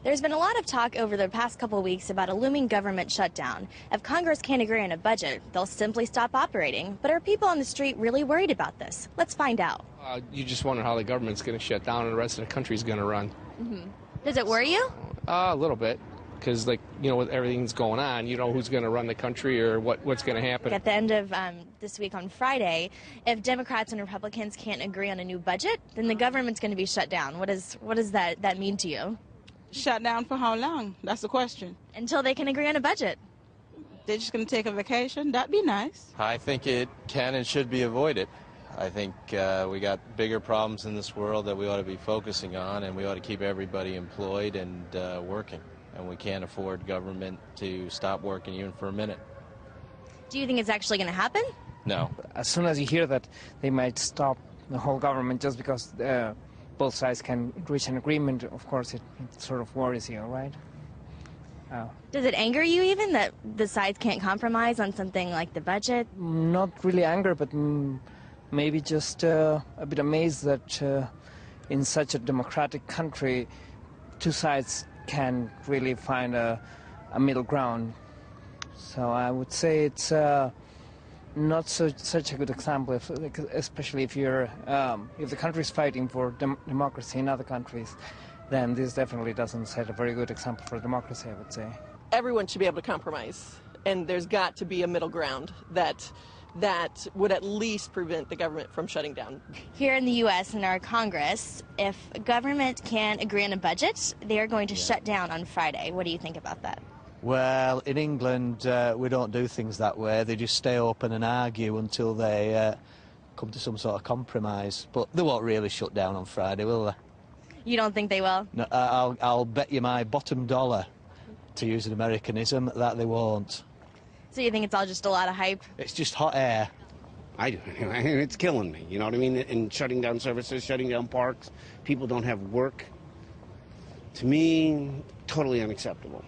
There's been a lot of talk over the past couple of weeks about a looming government shutdown. If Congress can't agree on a budget, they'll simply stop operating. But are people on the street really worried about this? Let's find out. You just wonder how the government's going to shut down and the rest of the country's going to run. Does it worry you? A little bit. Because, with everything's going on, you know who's going to run the country or what's going to happen. At the end of this week on Friday, if Democrats and Republicans can't agree on a new budget, then the government's going to be shut down. What does that mean to you? Shut down for how long? That's the question. Until they can agree on a budget. They're just going to take a vacation? That'd be nice. I think it can and should be avoided. I think we got bigger problems in this world that we ought to be focusing on, and we ought to keep everybody employed and working. And we can't afford government to stop working even for a minute. Do you think it's actually going to happen? No. As soon as you hear that they might stop the whole government just because both sides can reach an agreement, of course it sort of worries you, right? Does it anger you even that the sides can't compromise on something like the budget? Not really anger, but maybe just a bit amazed that in such a democratic country, two sides can really find a middle ground. So I would say it's not such a good example, especially if you're if the country is fighting for democracy in other countries. Then this definitely doesn't set a very good example for democracy, I would say. Everyone should be able to compromise, and there's got to be a middle ground that would at least prevent the government from shutting down. Here in the U.S. in our Congress, if government can't agree on a budget, they are going to shut down on Friday. What do you think about that? Well, in England, we don't do things that way. They just stay open and argue until they come to some sort of compromise. But they won't really shut down on Friday, will they? You don't think they will? No, I'll bet you my bottom dollar, to use an Americanism, that they won't. So you think it's all just a lot of hype? It's just hot air. I do. It's killing me, you know what I mean? And shutting down services, shutting down parks, people don't have work. To me, totally unacceptable.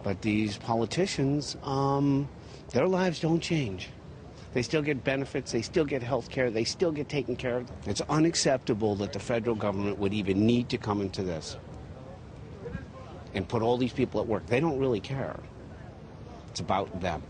But these politicians, their lives don't change. They still get benefits, they still get health care, they still get taken care of. It's unacceptable that the federal government would even need to come into this and put all these people at work. They don't really care. It's about them.